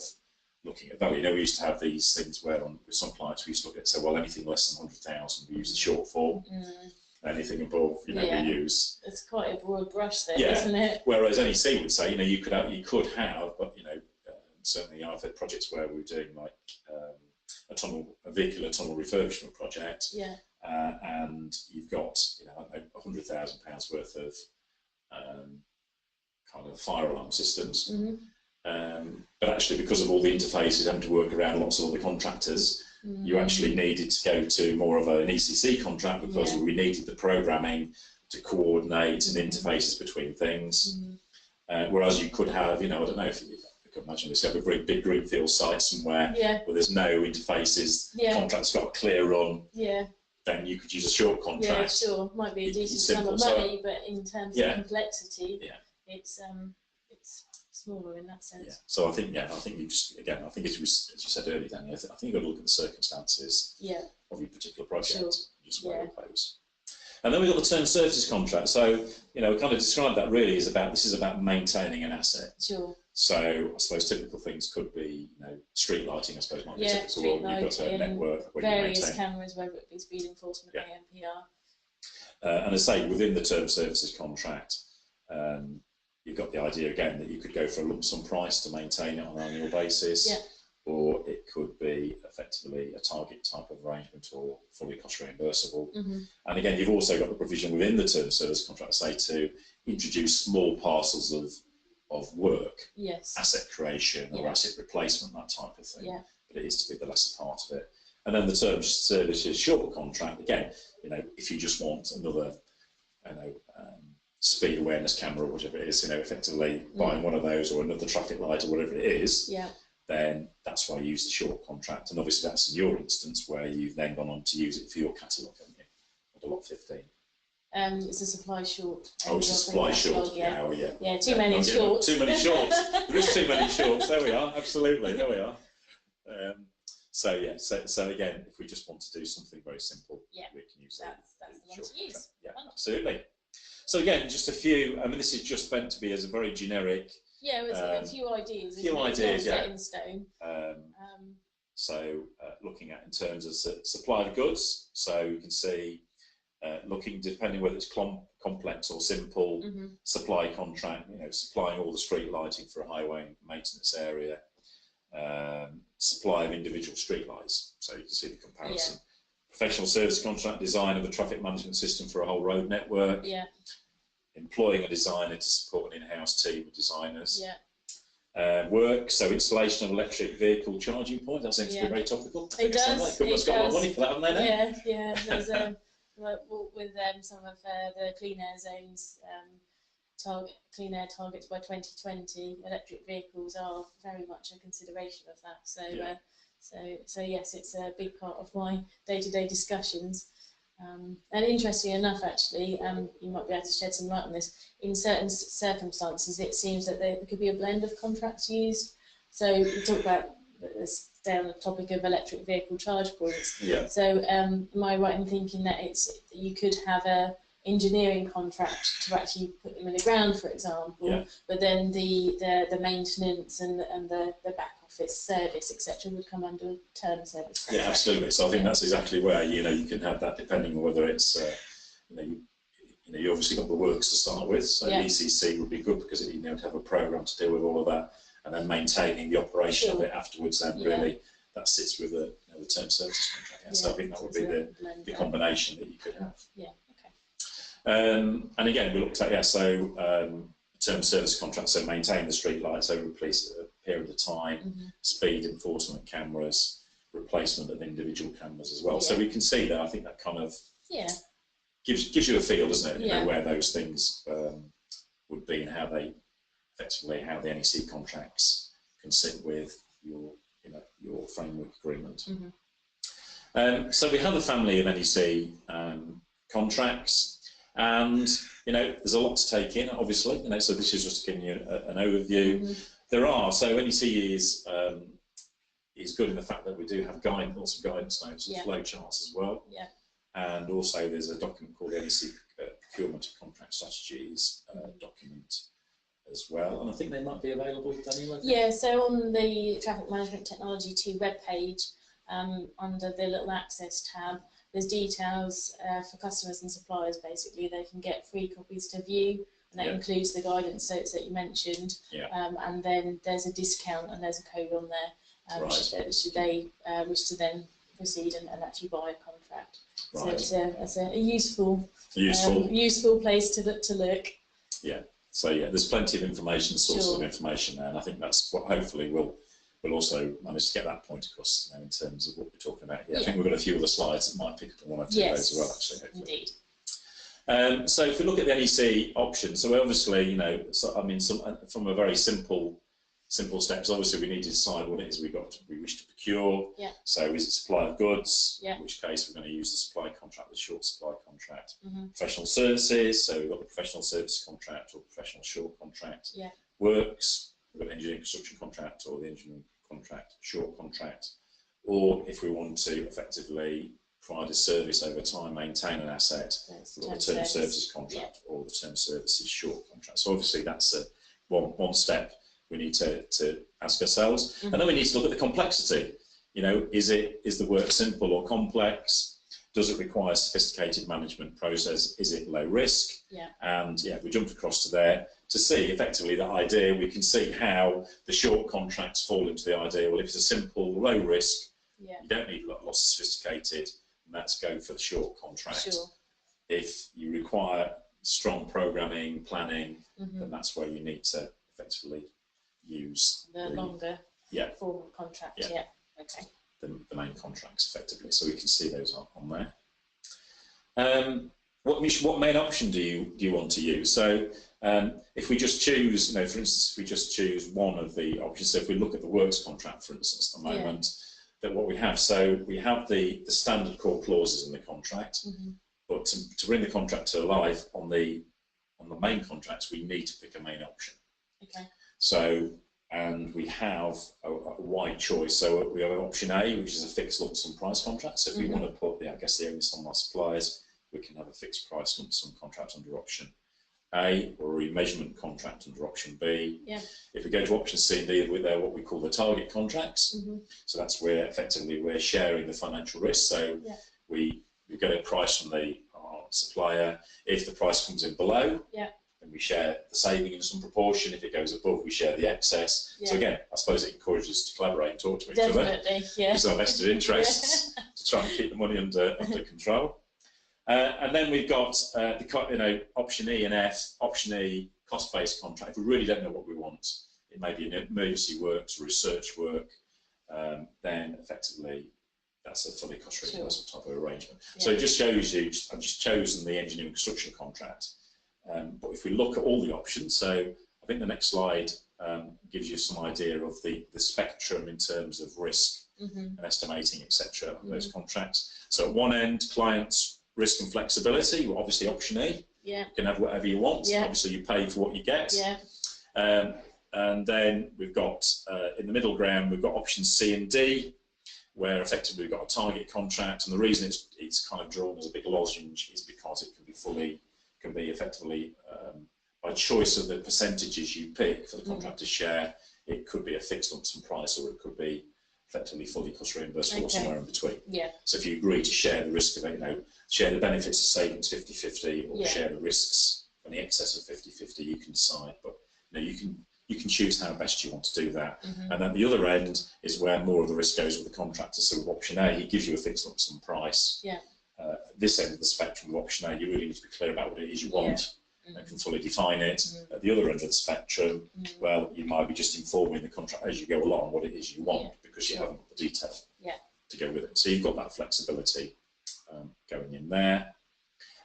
looking at value. We used to have these things where with some clients we used to look at, say, well, anything less than 100,000 we use the short form. Anything above, we use. It's quite a broad brush there, isn't it? Whereas NEC would say, you could have, but certainly I've had projects where we were doing like a vehicular tunnel refurbishment project. and you've got £100,000 worth of kind of fire alarm systems. But actually, because of all the interfaces having to work around lots of other contractors, you actually needed to go to more of an ECC contract because we needed the programming to coordinate and interfaces between things. Whereas you could have, I don't know if you can imagine this, you have a very big greenfield site somewhere where there's no interfaces, the contract's got a clear run, then you could use a short contract. Yeah, sure, might be a decent sum of money, but in terms of complexity, it's smaller in that sense. Yeah. So I think you just, again, I think as you said earlier, Danny, I think you've got to look at the circumstances of your particular project, just where it goes. And then we've got the term services contract. So, we kind of described that really as this is about maintaining an asset. Sure. So I suppose typical things could be, street lighting, I suppose might be typical. You've got a network where various cameras, whether it be speed enforcement, ANPR. And as I say, within the term services contract, you've got the idea again that you could go for a lump sum price to maintain it on an annual basis, or it could be effectively a target type of arrangement or fully cost reimbursable. And again, you've also got the provision within the term service contract, say, to introduce small parcels of work, asset creation or asset replacement, that type of thing. But it is to be the lesser part of it. And then the term services short contract, again, if you just want another, speed awareness camera or whatever it is, effectively buying one of those or another traffic light or whatever it is, then that's why you use the short contract. And obviously that's in your instance where you've then gone on to use it for your catalogue, haven't you? Under Lot 15. It's a supply short. Oh, it's a supply short. Yeah, too many shorts. Too many shorts. There is too many shorts. There we are. Absolutely. There we are. So again, if we just want to do something very simple, we can use that. That's the one to use. Yeah, absolutely. So again, just a few. I mean, this is just meant to be as a very generic. Yeah, it was a few ideas. Set in stone. So looking at in terms of supply of goods, so you can see looking depending whether it's complex or simple, supply contract, supplying all the street lighting for a highway maintenance area, supply of individual street lights, so you can see the comparison. Professional service contract, design of a traffic management system for a whole road network. Employing a designer to support an in-house team of designers. Work, so installation of electric vehicle charging point. That seems to be very topical. It does. Government's got a lot of money for that, haven't they? Yeah. There's with some of the clean air zones, clean air targets by 2020. Electric vehicles are very much a consideration of that. So yes, it's a big part of my day-to-day discussions. And interestingly enough, actually, you might be able to shed some light on this. In certain circumstances, it seems that there could be a blend of contracts used. So we talk about stay on the topic of electric vehicle charge points. So am I right in thinking that you could have a engineering contract to actually put them in the ground, for example, but then the maintenance and the back office service, etc., would come under term service contract. Yeah, absolutely. So I think that's exactly where you can have that depending on whether it's you obviously got the works to start with, so ECC would be good because you to have a program to deal with all of that, and then maintaining the operation of it afterwards. Then really that sits with the term services contract. So I think that would be the combination that you could have. And again, we looked at term service contracts, so maintain the street lights over a period of time, speed enforcement cameras, replacement of individual cameras as well. So we can see that. I think that kind of gives you a feel, doesn't it? Where those things would be and how the NEC contracts can sit with your framework agreement. So we have a family of NEC contracts. And there's a lot to take in, obviously. So this is just giving you an overview. There are NEC is good in the fact that we do have lots of guidance notes and flow charts as well. And also there's a document called NEC Procurement of Contract Strategies document as well. And I think they might be available, Daniel. Yeah. So on the Traffic Management Technology 2 webpage, under the little Access tab, there's details for customers and suppliers. Basically, they can get free copies to view, and that includes the guidance notes that you mentioned. And then there's a discount, and there's a code on there, which they wish to then proceed and actually buy a contract. Right. So it's a useful place to look. Yeah. So yeah, there's plenty of information, sources Sure. of information there, and I think that's what hopefully we'll also manage to get that point across in terms of what we're talking about here. I think we've got a few other slides that might pick up on one or two of those as well, actually. Hopefully. Indeed. So if we look at the NEC options, so obviously, from a very simple steps, obviously we need to decide what it is we wish to procure. Yeah. So is it supply of goods? Yeah. In which case we're going to use the supply contract, the short supply contract. Mm-hmm. Professional services, so we've got the professional service contract or professional short contract. Yeah. Works, we've got the engineering construction contract or the engineering contract, short contract. Or if we want to effectively provide a service over time, maintain an asset, we've got the term services contract or the term services short contract. So obviously that's one step we need to ask ourselves. Mm-hmm. And then we need to look at the complexity. Is the work simple or complex? Does it require a sophisticated management process? Is it low risk? Yeah. And we jumped across to there to see effectively that idea. We can see how the short contracts fall into the idea. Well, if it's a simple, low risk, you don't need lots of sophisticated, and let's go for the short contract. Sure. If you require strong programming, planning, then that's where you need to effectively use the longer form of contract. Yeah. Okay. The main contracts effectively, so we can see those on there. What main option do you want to use? So if we just choose, for instance, if we just choose one of the options, so if we look at the works contract, for instance, at the moment, that what we have, so we have the standard core clauses in the contract, but to bring the contract to life on the main contracts, we need to pick a main option. Okay. So, and we have a wide choice. So we have option A, which is a fixed lump sum price contract. So if we want to put the onus on our suppliers, we can have a fixed price lump sum contract under option A, or a remeasurement contract under option B. Yeah. If we go to option C and D, they're what we call the target contracts. So that's where effectively we're sharing the financial risk. So we get a price from our supplier. If the price comes in below, then we share the saving in some proportion. If it goes above, we share the excess. So again, I suppose it encourages us to collaborate and talk to each other. It's our vested interests to try and keep the money under control. And then we've got option E and F. Option E, cost-based contract. If we really don't know what we want, it may be an emergency works, research work, then effectively that's a fully cost reimbursement type of arrangement. So it just shows you, I've just chosen the engineering construction contract. But if we look at all the options, so I think the next slide gives you some idea of the spectrum in terms of risk and estimating, etc. of those contracts. So at one end, clients' risk and flexibility, well, obviously option E. You can have whatever you want. Obviously, you pay for what you get. And then we've got, in the middle ground, we've got options C and D, where effectively we've got a target contract. And the reason it's kind of drawn as a big lozenge is because it can be effectively by choice of the percentages you pick for the contractor share. It could be a fixed lump sum price, or it could be effectively fully cost reimbursed, or somewhere in between. So if you agree to share the risk of it, share the benefits of savings 50-50, or share the risks in the excess of 50-50, you can decide. But you can choose how best you want to do that. And at the other end is where more of the risk goes with the contractor. So with option A, he gives you a fixed lump sum price. This end of the spectrum of option A, you really need to be clear about what it is you want and can fully define it. At the other end of the spectrum, well, you might be just informing the contract as you go along what it is you want, because you haven't got the detail to go with it. So you've got that flexibility going in there.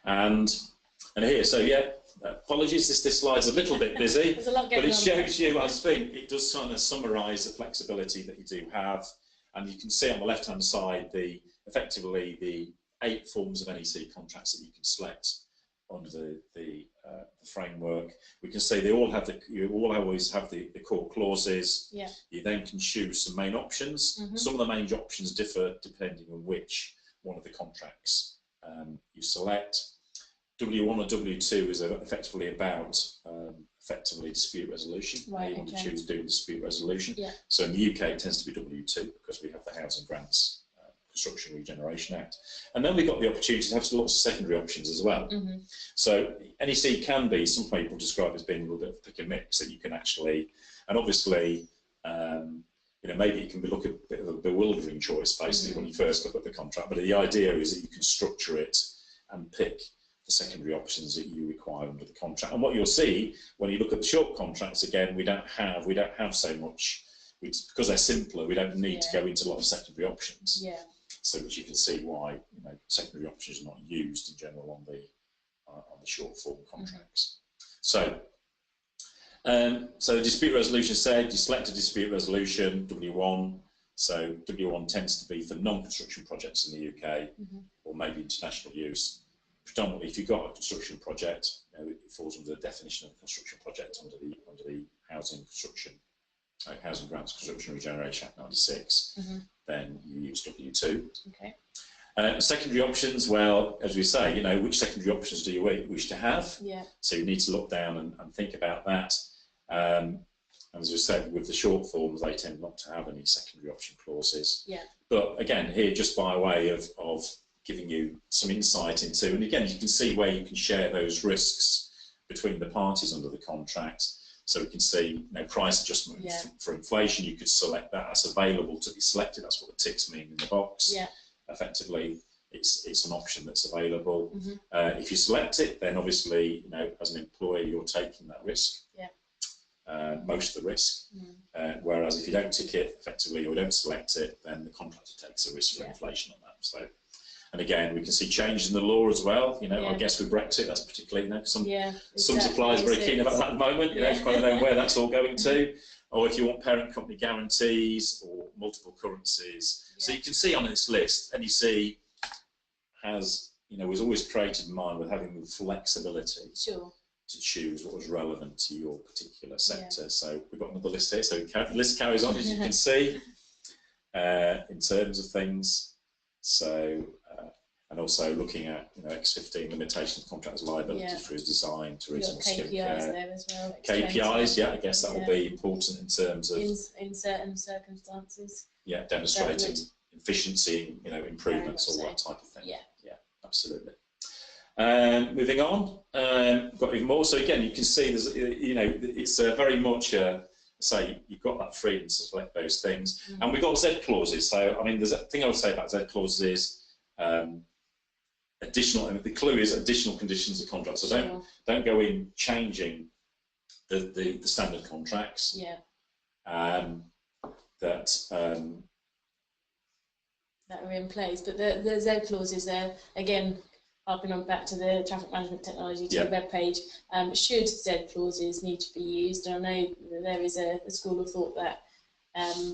And here, so apologies, this slide's a little bit busy, but it shows you, I think, it does kind of summarise the flexibility that you do have. And you can see on the left-hand side, effectively the 8 forms of NEC contracts that you can select under the framework. We can see you all always have the core clauses. You then can choose some main options. Some of the main options differ depending on which one of the contracts you select. W1 or W2 is effectively about effectively dispute resolution. You want to choose doing dispute resolution. So in the UK it tends to be W2 because we have the Housing Grants Construction Regeneration Act. And then we've got the opportunity to have lots of secondary options as well. So NEC can be, some people describe as being a little bit of pick and mix, that you can actually, and obviously maybe it can look a bit of a bewildering choice basically when you first look at the contract, but the idea is that you can structure it and pick the secondary options that you require under the contract. And what you'll see when you look at the short contracts, again, we don't have so much, because they're simpler, we don't need to go into a lot of secondary options. Yeah. So that you can see why secondary options are not used in general on the short form contracts. So the dispute resolution said you select a dispute resolution, W1. So W1 tends to be for non-construction projects in the UK, or maybe international use. Predominantly, if you've got a construction project, it falls under the definition of construction project under the Housing Grants Construction Regeneration Act 96. Then you use W2. Okay. Secondary options, well, as we say, which secondary options do you wish to have? Yeah. So you need to look down and think about that. And as we said, with the short forms, they tend not to have any secondary option clauses. Yeah. But again, here, just by way of giving you some insight into, and again, you can see where you can share those risks between the parties under the contract. So we can see, price adjustment for inflation. You could select that as available to be selected. That's what the ticks mean in the box. Yeah. Effectively, it's an option that's available. If you select it, then obviously, as an employer, you're taking that risk. Yeah. Most of the risk. Whereas if you don't tick it effectively or don't select it, then the contractor takes a risk for inflation on that. So, and again, we can see changes in the law as well. I guess with Brexit, that's particularly, some suppliers are very keen about that at the moment. Kind of know where that's all going to. Or if you want parent company guarantees or multiple currencies. So you can see on this list, NEC was always created in mind with having the flexibility to choose what was relevant to your particular sector. So we've got another list here. So the list carries on, as you can see, in terms of things. So, and also looking at X15 limitations, contractors' liability for his design, tourism, KPIs there as well. KPIs, I guess that will be important in terms of in certain circumstances. Yeah, demonstrating efficiency, improvements, all that type of thing. Yeah, absolutely. Moving on, got even more. So again, you can see there's, it's very much say you've got that freedom to select those things, and we've got Z clauses. So I mean, there's a thing I would say about Z clauses is additional, and the clue is additional conditions of contract. So don't go in changing the standard contracts. Yeah. That are in place, but the Z clauses there again. Harping on back to the traffic management technology to the web page, should Z clauses need to be used? And I know there is a school of thought that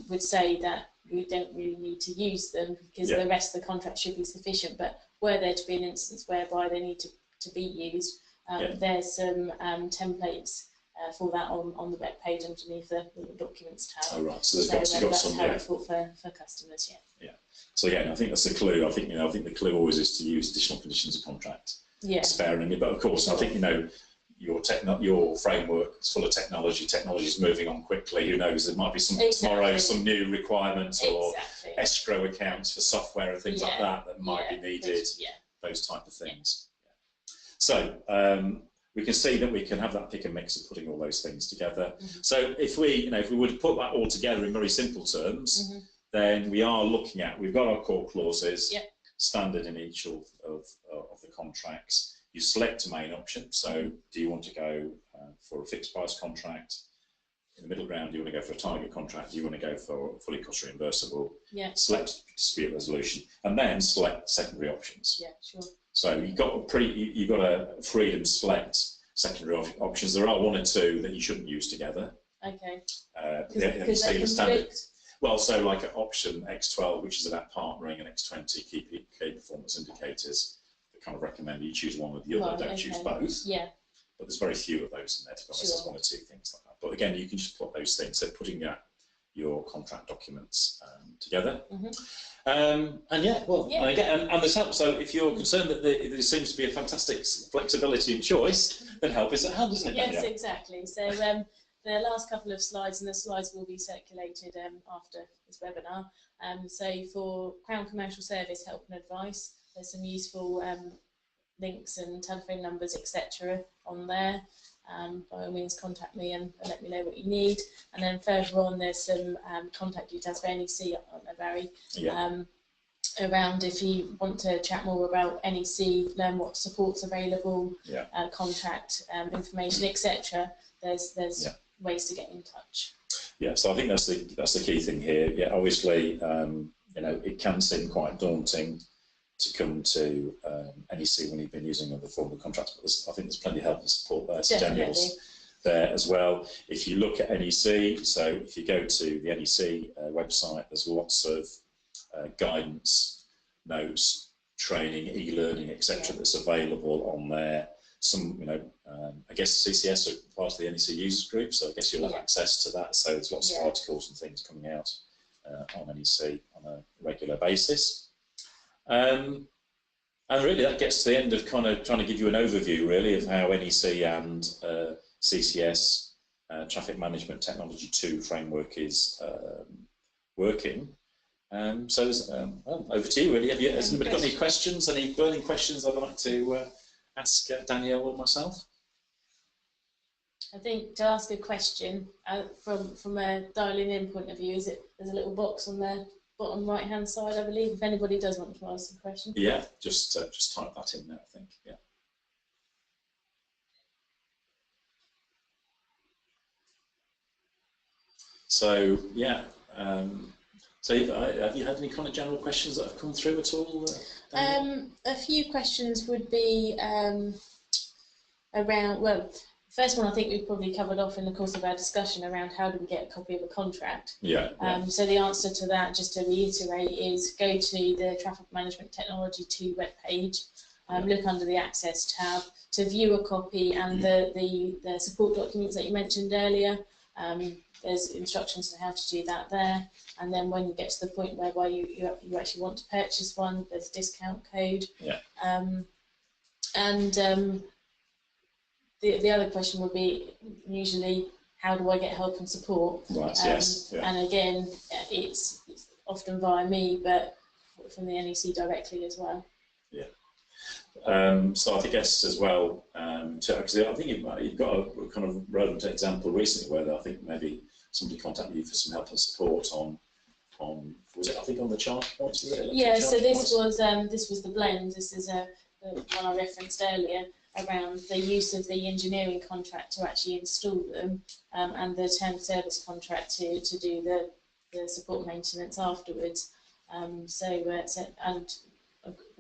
would say that we don't really need to use them because the rest of the contract should be sufficient. But were there to be an instance whereby they need to be used, there's some templates for that on the web page underneath the documents tab. Oh right, so there's got some helpful for customers. Yeah. So again, I think that's the clue. I think the clue always is to use additional conditions of contract sparingly. But of course, I think your framework is full of technology. Technology is moving on quickly. Who knows? There might be tomorrow some new requirements or escrow accounts for software and things like that might be needed. Those type of things. So we can see that we can have that pick and mix of putting all those things together. So if we were to put that all together in very simple terms. Then we are looking at, we've got our core clauses, standard in each of the contracts. You select a main option, so do you want to go for a fixed price contract? In the middle ground, do you want to go for a target contract? Do you want to go for fully cost reimbursable? Select dispute resolution, and then select secondary options. So you've got a freedom to select secondary options. There are one or two that you shouldn't use together. Okay. The standard. Well, so like an option X12, which is about partnering, and X20, key performance indicators, that kind of recommend you choose one or the other, don't choose both. Yeah. But there's very few of those in there, to be honest. There's one or two things like that. But again, you can just put those things, so putting your contract documents together. And there's help. So if you're concerned that there seems to be a fantastic flexibility and choice, then help is at hand, isn't it? Yes, exactly. So the last couple of slides, and the slides will be circulated after this webinar. So for Crown Commercial Service help and advice, there's some useful links and telephone numbers, etc. on there. by all means contact me and let me know what you need. And then further on, there's some contact details for NEC on there, Barry. Yeah. Around if you want to chat more about NEC, learn what support's available, yeah. Contract information, etc. There's yeah. ways to get in touch. Yeah, so I think that's the key thing here. Yeah, obviously, you know, it can seem quite daunting to come to NEC when you've been using other form of contracts, but I think there's plenty of help and support there. So Daniel's there as well. If you look at NEC, so if you go to the NEC website, there's lots of guidance, notes, training, e-learning, etc. that's available on there. Some, you know, I guess CCS are part of the NEC users group, so I guess you'll have access to that. So there's lots of articles and things coming out on NEC on a regular basis. And really that gets to the end of kind of trying to give you an overview really of how NEC and CCS Traffic Management Technology 2 framework is working. So well, over to you really. Has anybody got any questions, any burning questions I'd like to ask Danielle or myself? I think to ask a question from a dialing in point of view, there's a little box on the bottom right hand side, I believe, if anybody does want to ask a question. Yeah, just type that in there, I think. Yeah. So yeah. So have you had any kind of general questions that have come through at all? A few questions would be around, well, the first one I think we've probably covered off in the course of our discussion around how do we get a copy of a contract. Yeah. So the answer to that, just to reiterate, is go to the Traffic Management Technology 2 webpage, look under the Access tab to view a copy and the support documents that you mentioned earlier. There's instructions on how to do that there, and then when you get to the point whereby you actually want to purchase one, there's a discount code. Yeah. The other question would be usually, how do I get help and support? Right. Yes. Yeah. And again, it's often via me, but from the NEC directly as well. Yeah. So I guess as well, because I think you've got a kind of relevant example recently where I think maybe somebody contacted you for some help and support on was it, I think, on the charge points? Was it? Yeah. So this was the blend. This is the one I referenced earlier around the use of the engineering contract to actually install them, and the term service contract to do the support maintenance afterwards. And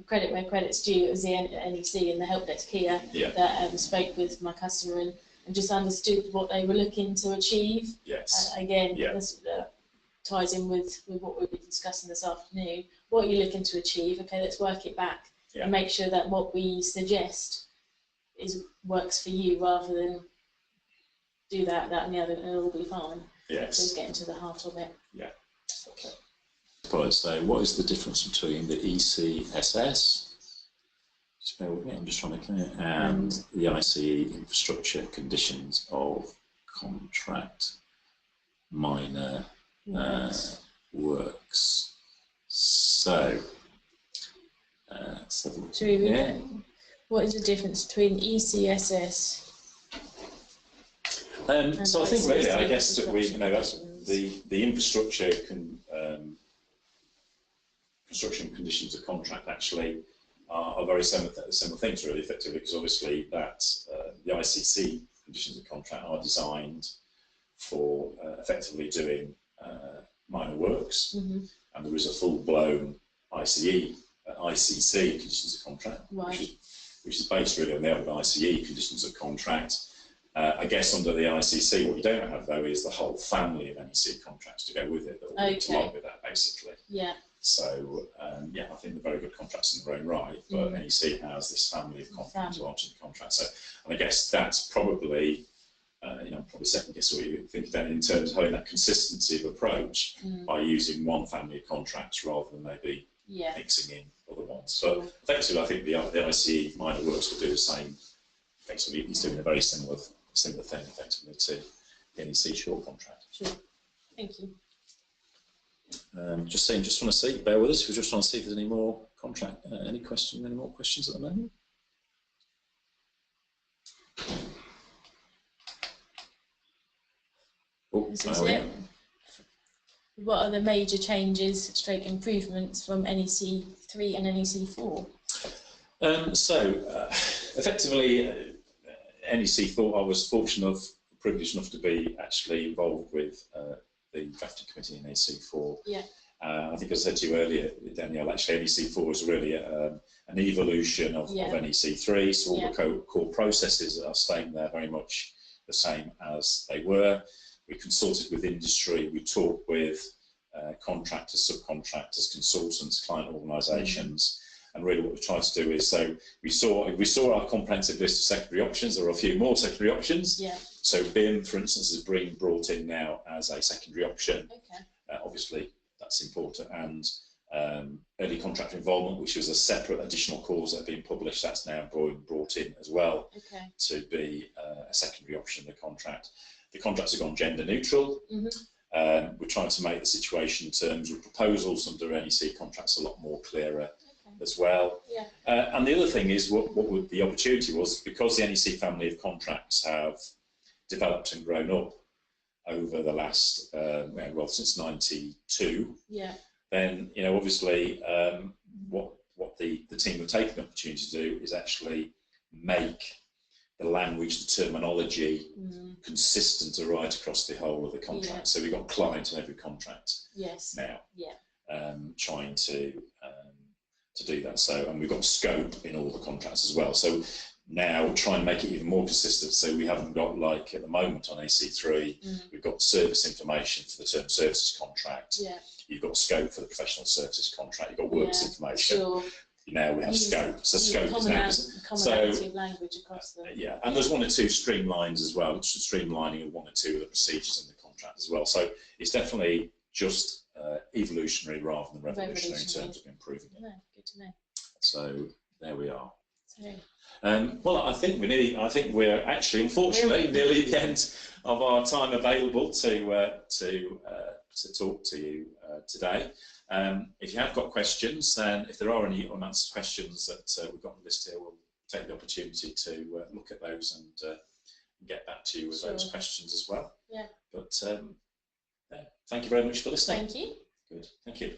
credit where credit's due, it was the NEC and the help desk here that spoke with my customer and just understood what they were looking to achieve. Yes. Again, this ties in with what we'll be discussing this afternoon. What are you looking to achieve? Okay, let's work it back and make sure that what we suggest works for you, rather than do that, and the other, and it'll all be fine. Yes. So it's getting to the heart of it. Yeah. Okay. So what is the difference between the ECSS, just bear with me, I'm just trying to clear, and the ICE infrastructure conditions of contract minor works? So, should we read it? What is the difference between ECSS? So I think really, I guess that that's the infrastructure construction conditions of contract actually are very similar things really, effectively, because obviously that the ICC conditions of contract are designed for effectively doing minor works, and there is a full-blown ICC conditions of contract, which is based really on the other ICE conditions of contract. I guess under the ICC, what you don't have though is the whole family of NEC contracts to go with it that will work along with that, basically. Yeah. So yeah, I think they're very good contracts in their own right, but NEC has this family of contracts launching contracts. So, and I guess that's probably probably second guess what you think about in terms of having that consistency of approach by using one family of contracts rather than maybe mixing in other ones. So effectively, I think the ICE minor works will do the same. Effectively, it's doing a very similar thing effectively to the NEC short contract. Sure. Thank you. Just want to see, bear with us, we're just trying to see if there's any more any more questions at the moment? Oh, This is it. What are the major changes, stroke improvements from NEC3 and NEC4? Effectively, NEC4, I was privileged enough to be actually involved with the drafting committee in NEC4. Yeah. I think I said to you earlier, Danielle, actually NEC4 is really an evolution of NEC3, so all the core processes are staying there very much the same as they were. We consulted with industry, we talked with contractors, subcontractors, consultants, client organisations, and really what we tried to do is, so we saw our comprehensive list of secondary options. There are a few more secondary options. Yeah. So BIM, for instance, is being brought in now as a secondary option. Okay. Obviously, that's important. And early contractor involvement, which was a separate additional cause that had been published, that's now brought in as well to be a secondary option in the contract. The contracts have gone gender neutral. We're trying to make the situation in terms of proposals under NEC contracts a lot more clearer as well. And the other thing is what the opportunity was, because the NEC family of contracts have developed and grown up over the last, well, since '92, then, you know, obviously what the team have taken the opportunity to do is actually make the language, the terminology consistent right across the whole of the contract. So we've got client in every contract now, trying to do that. So, and we've got scope in all the contracts as well. So now try and make it even more consistent. So we haven't got, like at the moment on NEC3, we've got service information for the term services contract. You've got scope for the professional services contract. You've got works information. Now we have scope. So scope is now commonality of language across the and there's one or two streamlines as well, streamlining of one or two of the procedures in the contract as well. So it's definitely just evolutionary rather than revolutionary in terms of improving it. Good to know. So there we are. So, well, I think we're actually, unfortunately, nearly at the end of our time available to talk to you today. If you have got questions, then if there are any unanswered questions that we've got on the list here, we'll take the opportunity to look at those and get back to you with those questions as well. But thank you very much for listening. Thank you. Good. Thank you.